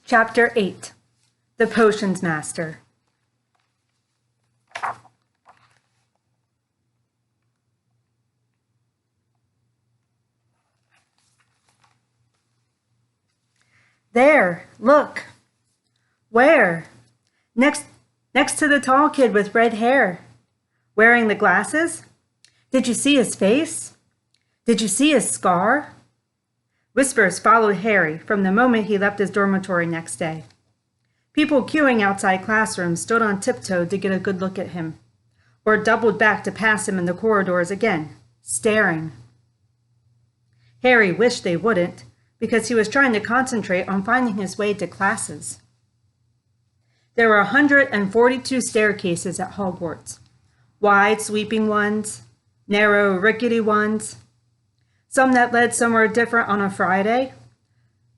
Chapter 8. The Potions Master. There, look. Where? Next to the tall kid with red hair. Wearing the glasses? Did you see his face? Did you see his scar? Whispers followed Harry from the moment he left his dormitory next day. People queuing outside classrooms stood on tiptoe to get a good look at him, or doubled back to pass him in the corridors again, staring. Harry wished they wouldn't, because he was trying to concentrate on finding his way to classes. There were 142 staircases at Hogwarts, wide, sweeping ones, narrow, rickety ones, some that led somewhere different on a Friday,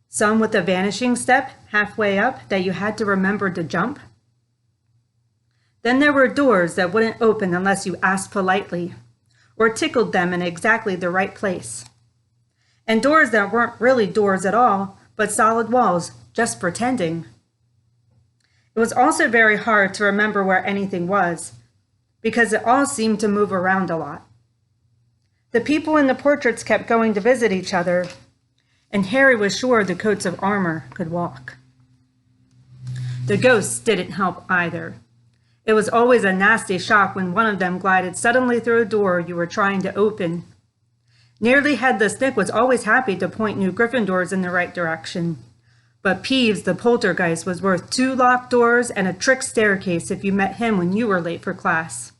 some with a vanishing step halfway up that you had to remember to jump. Then there were doors that wouldn't open unless you asked politely, or tickled them in exactly the right place. And doors that weren't really doors at all, but solid walls, just pretending. It was also very hard to remember where anything was, because it all seemed to move around a lot. The people in the portraits kept going to visit each other, and Harry was sure the coats of armor could walk. The ghosts didn't help either. It was always a nasty shock when one of them glided suddenly through a door you were trying to open. Nearly Headless Nick was always happy to point new Gryffindors in the right direction, but Peeves the Poltergeist was worth 2 locked doors and a trick staircase if you met him when you were late for class.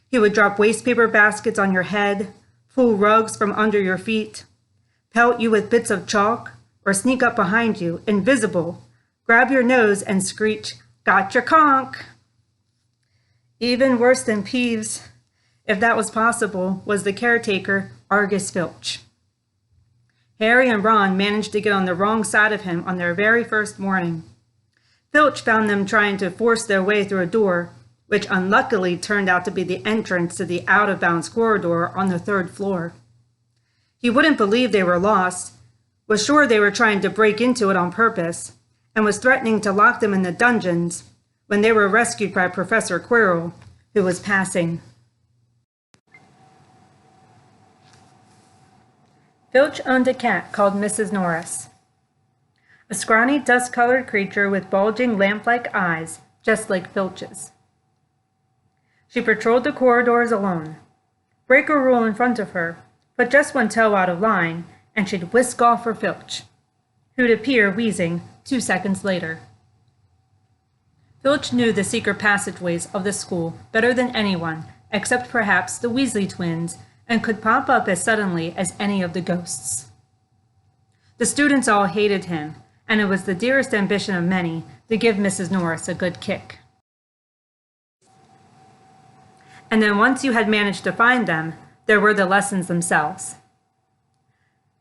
He would drop wastepaper baskets on your head, pull rugs from under your feet, pelt you with bits of chalk, or sneak up behind you, invisible, grab your nose and screech, "Gotcha, conk!" Even worse than Peeves, if that was possible, was the caretaker, Argus Filch. Harry and Ron managed to get on the wrong side of him on their very first morning. Filch found them trying to force their way through a door, which unluckily turned out to be the entrance to the out-of-bounds corridor on the 3rd floor. He wouldn't believe they were lost, was sure they were trying to break into it on purpose, and was threatening to lock them in the dungeons when they were rescued by Professor Quirrell, who was passing. Filch owned a cat called Mrs. Norris, a scrawny, dust-colored creature with bulging lamp-like eyes, just like Filch's. She patrolled the corridors alone. Break a rule in front of her, put just one toe out of line, and she'd whisk off for Filch, who'd appear wheezing 2 seconds later. Filch knew the secret passageways of the school better than anyone, except perhaps the Weasley twins, and could pop up as suddenly as any of the ghosts. The students all hated him, and it was the dearest ambition of many to give Mrs. Norris a good kick. And then once you had managed to find them, there were the lessons themselves.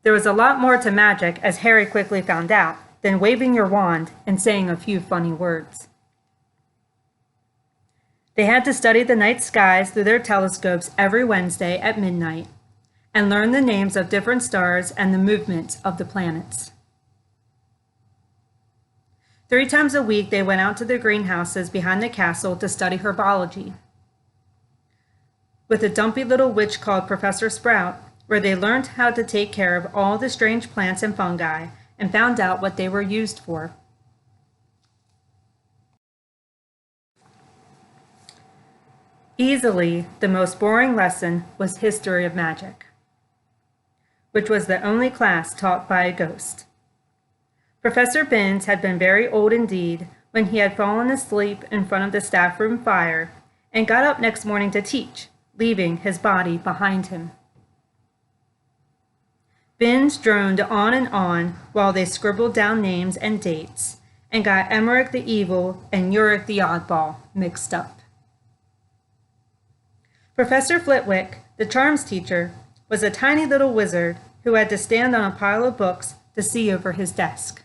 There was a lot more to magic, as Harry quickly found out, than waving your wand and saying a few funny words. They had to study the night skies through their telescopes every Wednesday at midnight, and learn the names of different stars and the movements of the planets. 3 times a week they went out to the greenhouses behind the castle to study herbology, with a dumpy little witch called Professor Sprout, where they learned how to take care of all the strange plants and fungi and found out what they were used for. Easily, the most boring lesson was History of Magic, which was the only class taught by a ghost. Professor Binns had been very old indeed when he had fallen asleep in front of the staff room fire and got up next morning to teach, leaving his body behind him. Binns droned on while they scribbled down names and dates and got Emmerich the Evil and Uric the Oddball mixed up. Professor Flitwick, the charms teacher, was a tiny little wizard who had to stand on a pile of books to see over his desk.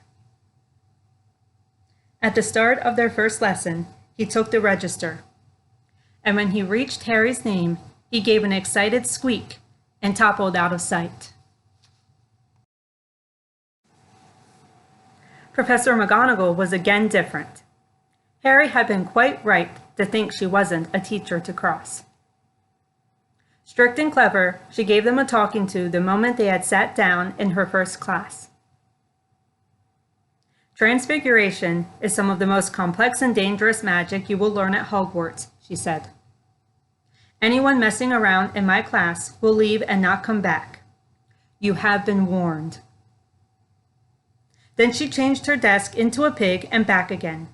At the start of their first lesson, he took the register, and when he reached Harry's name, he gave an excited squeak and toppled out of sight. Professor McGonagall was again different. Harry had been quite right to think she wasn't a teacher to cross. Strict and clever, she gave them a talking to the moment they had sat down in her first class. Transfiguration is some of the most complex and dangerous magic you will learn at Hogwarts, she said. Anyone messing around in my class will leave and not come back. You have been warned. Then she changed her desk into a pig and back again.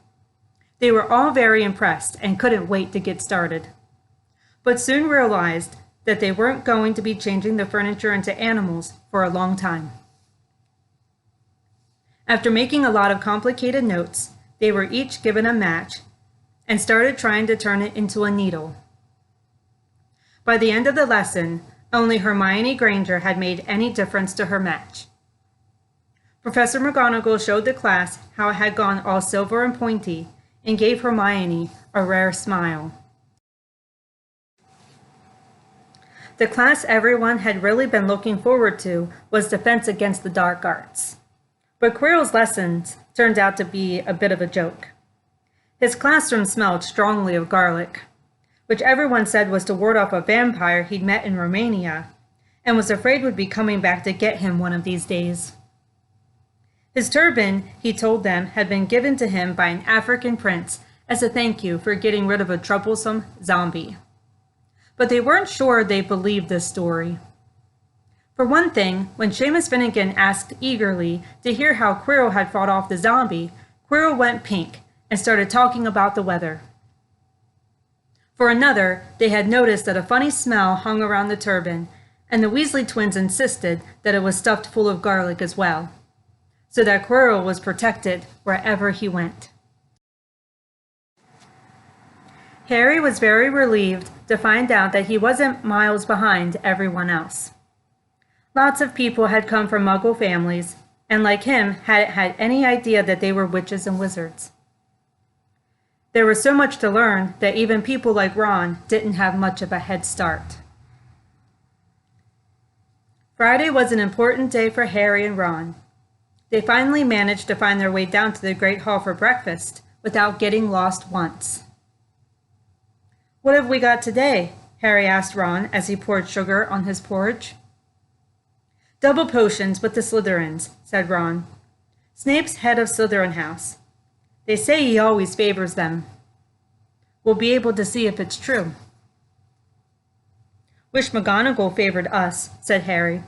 They were all very impressed and couldn't wait to get started, but soon realized that they weren't going to be changing the furniture into animals for a long time. After making a lot of complicated notes, they were each given a match and started trying to turn it into a needle. By the end of the lesson, only Hermione Granger had made any difference to her match. Professor McGonagall showed the class how it had gone all silver and pointy and gave Hermione a rare smile. The class everyone had really been looking forward to was Defense Against the Dark Arts. But Quirrell's lessons turned out to be a bit of a joke. His classroom smelled strongly of garlic, which everyone said was to ward off a vampire he'd met in Romania and was afraid would be coming back to get him one of these days. His turban, he told them, had been given to him by an African prince as a thank you for getting rid of a troublesome zombie. But they weren't sure they believed this story. For one thing, when Seamus Finnegan asked eagerly to hear how Quirrell had fought off the zombie, Quirrell went pink and started talking about the weather. For another, they had noticed that a funny smell hung around the turban, and the Weasley twins insisted that it was stuffed full of garlic as well, so that Quirrell was protected wherever he went. Harry was very relieved to find out that he wasn't miles behind everyone else. Lots of people had come from Muggle families, and like him, hadn't had any idea that they were witches and wizards. There was so much to learn that even people like Ron didn't have much of a head start. Friday was an important day for Harry and Ron. They finally managed to find their way down to the Great Hall for breakfast without getting lost once. "What have we got today?" Harry asked Ron as he poured sugar on his porridge. "Double potions with the Slytherins," said Ron. "Snape's head of Slytherin House. They say he always favors them. We'll be able to see if it's true." "Wish McGonagall favored us," said Harry.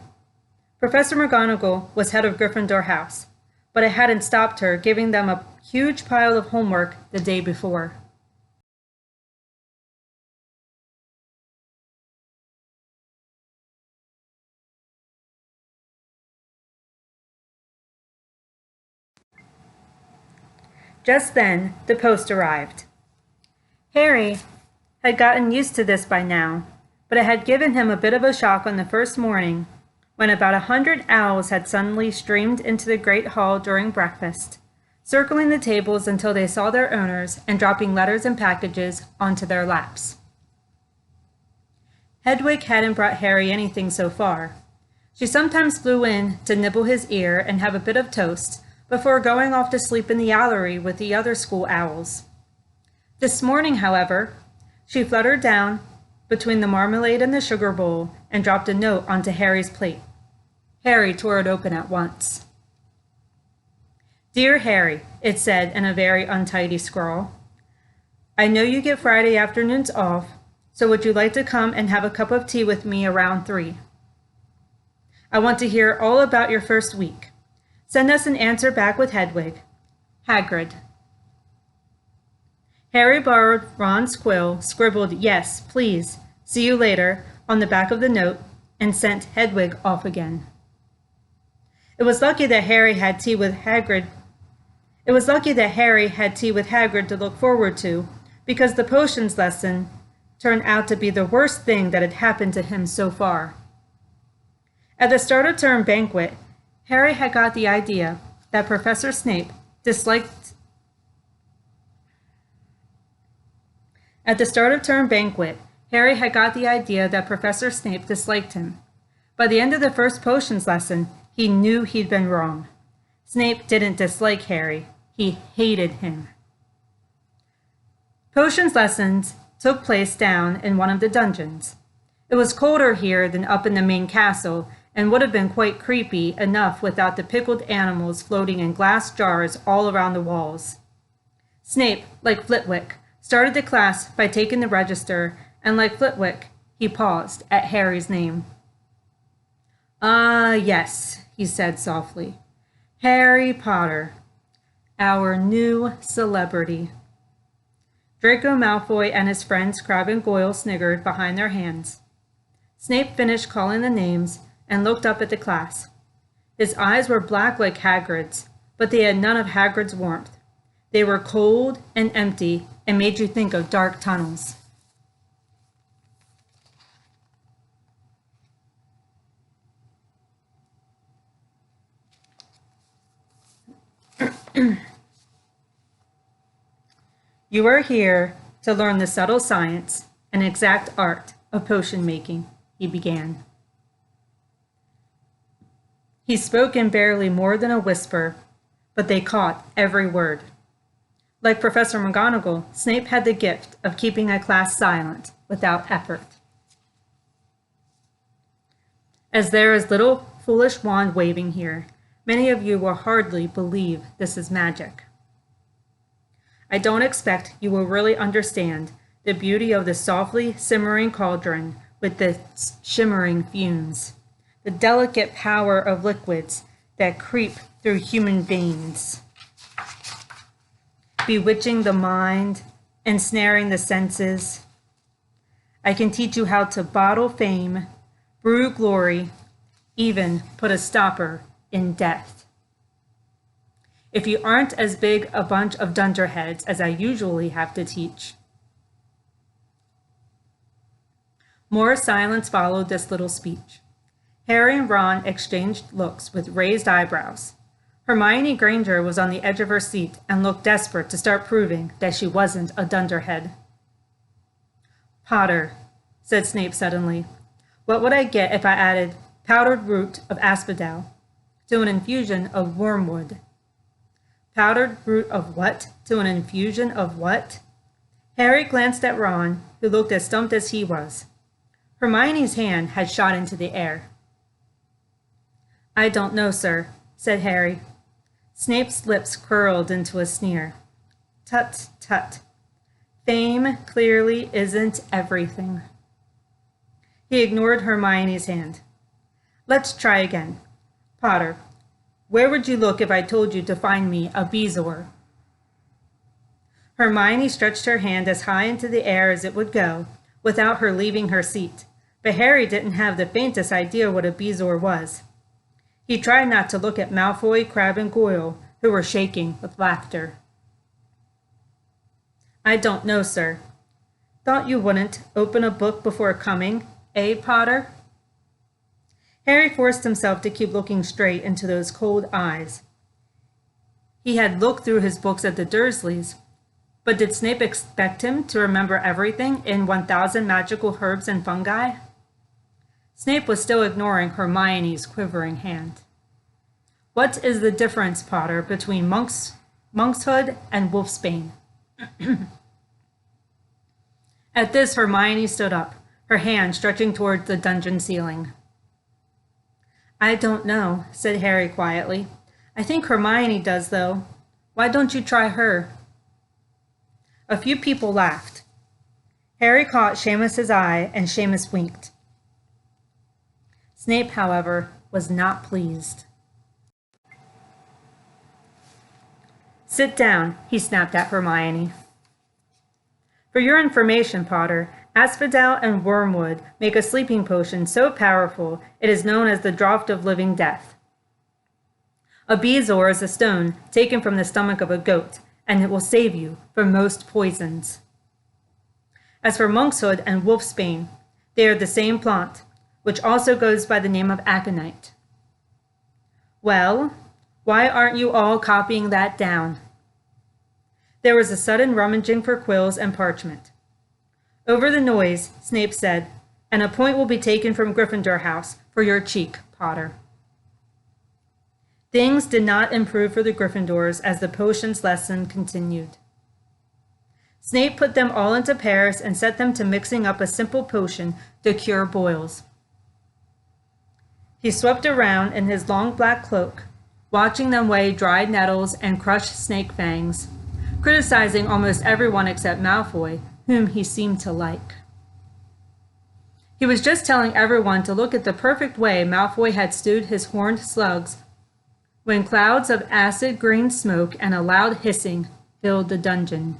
Professor McGonagall was head of Gryffindor House, but it hadn't stopped her giving them a huge pile of homework the day before. Just then, the post arrived. Harry had gotten used to this by now, but it had given him a bit of a shock on the first morning when about 100 owls had suddenly streamed into the great hall during breakfast, circling the tables until they saw their owners and dropping letters and packages onto their laps. Hedwig hadn't brought Harry anything so far. She sometimes flew in to nibble his ear and have a bit of toast before going off to sleep in the owlery with the other school owls. This morning, however, she fluttered down between the marmalade and the sugar bowl and dropped a note onto Harry's plate. Harry tore it open at once. "Dear Harry," it said in a very untidy scrawl, "I know you get Friday afternoons off, so would you like to come and have a cup of tea with me around 3? I want to hear all about your first week. Send us an answer back with Hedwig. Hagrid." Harry borrowed Ron's quill, scribbled "Yes, please, see you later" on the back of the note, and sent Hedwig off again. It was lucky that Harry had tea with Hagrid to look forward to, because the potions lesson turned out to be the worst thing that had happened to him so far. At the start of term banquet, Harry had got the idea that Professor Snape disliked him. By the end of the first potions lesson, he knew he'd been wrong. Snape didn't dislike Harry. He hated him. Potions lessons took place down in one of the dungeons. It was colder here than up in the main castle, and would have been quite creepy enough without the pickled animals floating in glass jars all around the walls. Snape, like Flitwick, started the class by taking the register, and like Flitwick, he paused at Harry's name. "Ah, yes," he said softly. "Harry Potter, our new celebrity." Draco Malfoy and his friends Crabbe and Goyle sniggered behind their hands. Snape finished calling the names and looked up at the class. His eyes were black like Hagrid's, but they had none of Hagrid's warmth. They were cold and empty and made you think of dark tunnels. "You are here to learn the subtle science and exact art of potion making," he began. He spoke in barely more than a whisper, but they caught every word. Like Professor McGonagall, Snape had the gift of keeping a class silent without effort. As there is little foolish wand waving here, many of you will hardly believe this is magic. I don't expect you will really understand the beauty of the softly simmering cauldron with the shimmering fumes, the delicate power of liquids that creep through human veins, bewitching the mind, ensnaring the senses. I can teach you how to bottle fame, brew glory, even put a stopper in death. If you aren't as big a bunch of dunderheads as I usually have to teach. More silence followed this little speech. Harry and Ron exchanged looks with raised eyebrows. Hermione Granger was on the edge of her seat and looked desperate to start proving that she wasn't a dunderhead. "Potter," said Snape suddenly, "what would I get if I added powdered root of asphodel to an infusion of wormwood?" Powdered root of what to an infusion of what? Harry glanced at Ron, who looked as stumped as he was. Hermione's hand had shot into the air. "I don't know, sir," said Harry. Snape's lips curled into a sneer. "Tut, tut. Fame clearly isn't everything." He ignored Hermione's hand. "Let's try again. Potter, where would you look if I told you to find me a bezoar?" Hermione stretched her hand as high into the air as it would go, without her leaving her seat, but Harry didn't have the faintest idea what a bezoar was. He tried not to look at Malfoy, Crabbe, and Goyle, who were shaking with laughter. "I don't know, sir. Thought you wouldn't open a book before coming, eh, Potter?" Harry forced himself to keep looking straight into those cold eyes. He had looked through his books at the Dursleys, but did Snape expect him to remember everything in 1,000 magical herbs and fungi? Snape was still ignoring Hermione's quivering hand. "What is the difference, Potter, between monkshood and wolfsbane?" At this, Hermione stood up, her hand stretching towards the dungeon ceiling. "I don't know," said Harry quietly. "I think Hermione does, though. Why don't you try her?" A few people laughed. Harry caught Seamus's eye, and Seamus winked. Snape, however, was not pleased. "Sit down," he snapped at Hermione. "For your information, Potter, asphodel and wormwood make a sleeping potion so powerful it is known as the draught of living death. A bezoar is a stone taken from the stomach of a goat, and it will save you from most poisons. As for monkshood and wolfsbane, they are the same plant, which also goes by the name of aconite. Well, why aren't you all copying that down?" There was a sudden rummaging for quills and parchment. Over the noise, Snape said, "And a point will be taken from Gryffindor House for your cheek, Potter." Things did not improve for the Gryffindors as the potions lesson continued. Snape put them all into pairs and set them to mixing up a simple potion to cure boils. He swept around in his long black cloak, watching them weigh dried nettles and crushed snake fangs, criticizing almost everyone except Malfoy, whom he seemed to like. He was just telling everyone to look at the perfect way Malfoy had stewed his horned slugs when clouds of acid green smoke and a loud hissing filled the dungeon.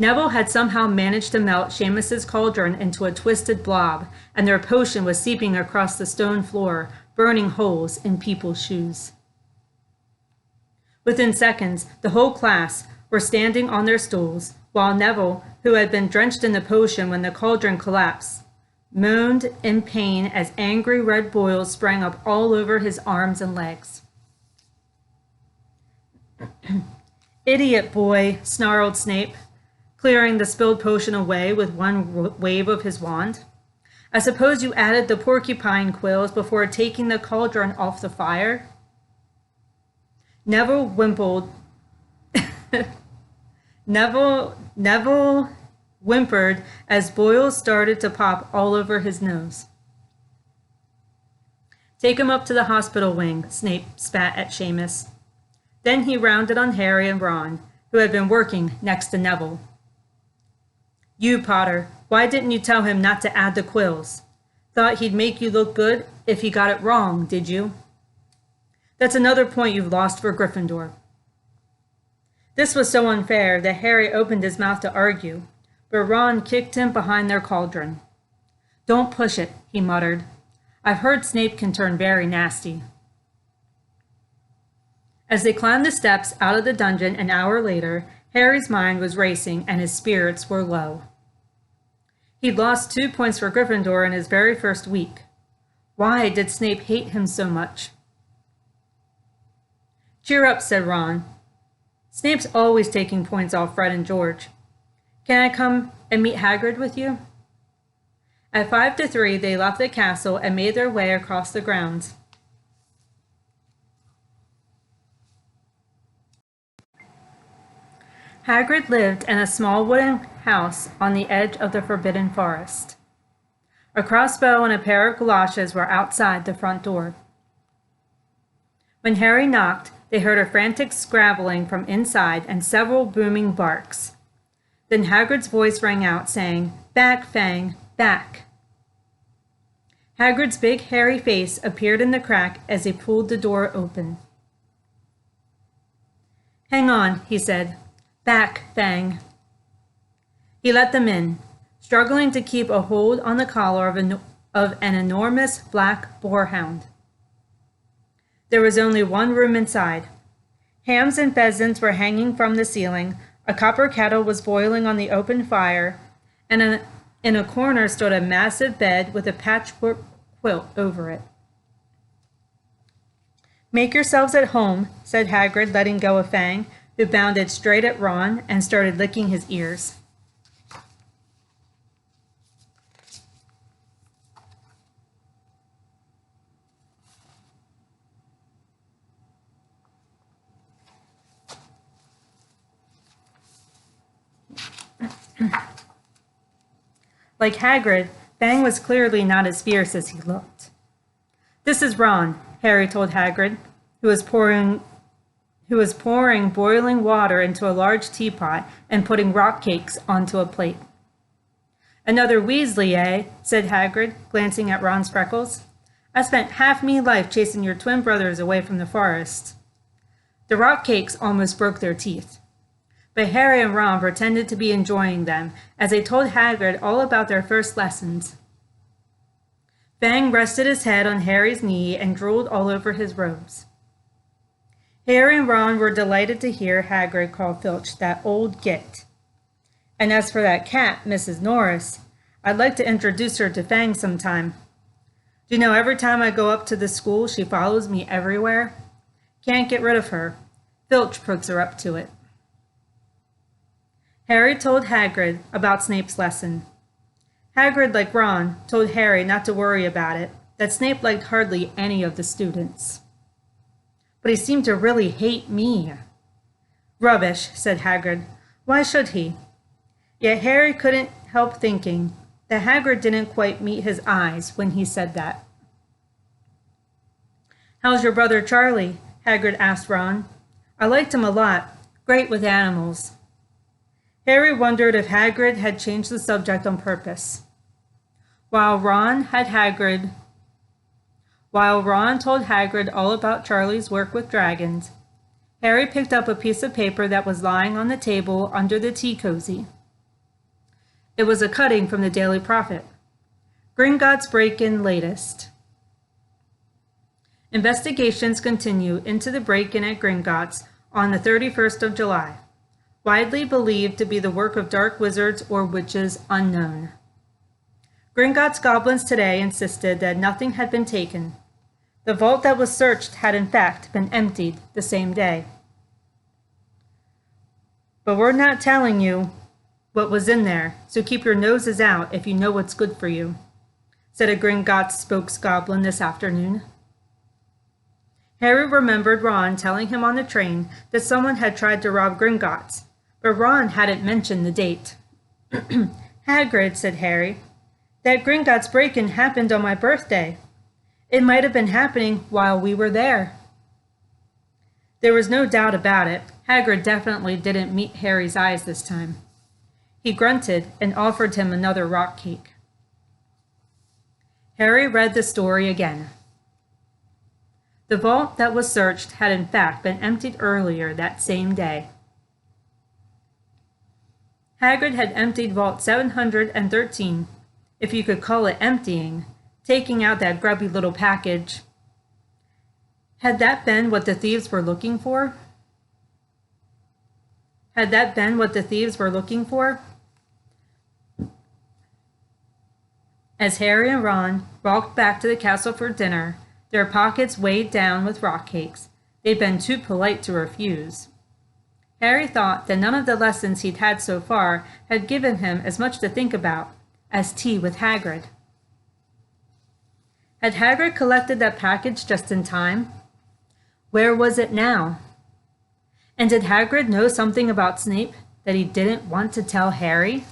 Neville had somehow managed to melt Seamus's cauldron into a twisted blob, and their potion was seeping across the stone floor, burning holes in people's shoes. Within seconds, the whole class were standing on their stools, while Neville, who had been drenched in the potion when the cauldron collapsed, moaned in pain as angry red boils sprang up all over his arms and legs. "Idiot boy," snarled Snape, clearing the spilled potion away with one wave of his wand. "I suppose you added the porcupine quills before taking the cauldron off the fire?" Neville whimpered as boils started to pop all over his nose. "Take him up to the hospital wing," Snape spat at Seamus. Then he rounded on Harry and Ron, who had been working next to Neville. "You, Potter, why didn't you tell him not to add the quills? Thought he'd make you look good if he got it wrong, did you? That's another point you've lost for Gryffindor." This was so unfair that Harry opened his mouth to argue, but Ron kicked him behind their cauldron. "Don't push it," he muttered. "I've heard Snape can turn very nasty." As they climbed the steps out of the dungeon an hour later, Harry's mind was racing and his spirits were low. He'd lost 2 points for Gryffindor in his very first week. Why did Snape hate him so much? "Cheer up," said Ron. "Snape's always taking points off Fred and George. Can I come and meet Hagrid with you?" At 5 to 3, they left the castle and made their way across the grounds. Hagrid lived in a small wooden house on the edge of the Forbidden Forest. A crossbow and a pair of galoshes were outside the front door. When Harry knocked, they heard a frantic scrabbling from inside and several booming barks. Then Hagrid's voice rang out, saying, "Back, Fang, back." Hagrid's big hairy face appeared in the crack as he pulled the door open. "Hang on," he said. "Back, Fang." He let them in, struggling to keep a hold on the collar of an enormous black boarhound. There was only one room inside. Hams and pheasants were hanging from the ceiling, a copper kettle was boiling on the open fire, and in a corner stood a massive bed with a patchwork quilt over it. "Make yourselves at home," said Hagrid, letting go of Fang, who bounded straight at Ron and started licking his ears. Like Hagrid, Fang was clearly not as fierce as he looked. "This is Ron," Harry told Hagrid, who was pouring boiling water into a large teapot and putting rock cakes onto a plate. "Another Weasley, eh?" said Hagrid, glancing at Ron's freckles. "I spent half me life chasing your twin brothers away from the forest." The rock cakes almost broke their teeth. But Harry and Ron pretended to be enjoying them as they told Hagrid all about their first lessons. Fang rested his head on Harry's knee and drooled all over his robes. Harry and Ron were delighted to hear Hagrid call Filch that old git. "And as for that cat, Mrs. Norris, I'd like to introduce her to Fang sometime. Do you know, every time I go up to the school, she follows me everywhere. Can't get rid of her. Filch pricks her up to it." Harry told Hagrid about Snape's lesson. Hagrid, like Ron, told Harry not to worry about it, that Snape liked hardly any of the students. But he seemed to really hate me. Rubbish, said Hagrid. Why should he? Yet Harry couldn't help thinking that Hagrid didn't quite meet his eyes when he said that. How's your brother Charlie? Hagrid asked Ron. I liked him a lot. Great with animals. Harry wondered if Hagrid had changed the subject on purpose. While Ron told Hagrid all about Charlie's work with dragons, Harry picked up a piece of paper that was lying on the table under the tea cozy. It was a cutting from the Daily Prophet. Gringotts break-in latest. Investigations continue into the break-in at Gringotts on the 31st of July, widely believed to be the work of dark wizards or witches unknown. Gringotts goblins today insisted that nothing had been taken. The vault that was searched had in fact been emptied the same day. But we're not telling you what was in there, so keep your noses out if you know what's good for you, said a Gringotts spokesgoblin this afternoon. Harry remembered Ron telling him on the train that someone had tried to rob Gringotts, but Ron hadn't mentioned the date. Hagrid, said Harry, that Gringotts break-in happened on my birthday. It might have been happening while we were there. There was no doubt about it. Hagrid definitely didn't meet Harry's eyes this time. He grunted and offered him another rock cake. Harry read the story again. The vault that was searched had in fact been emptied earlier that same day. Hagrid had emptied Vault 713, if you could call it emptying, taking out that grubby little package. Had that been what the thieves were looking for? Had that been what the thieves were looking for? As Harry and Ron walked back to the castle for dinner, their pockets weighed down with rock cakes. They'd been too polite to refuse. Harry thought that none of the lessons he'd had so far had given him as much to think about as tea with Hagrid. Had Hagrid collected that package just in time? Where was it now? And did Hagrid know something about Snape that he didn't want to tell Harry?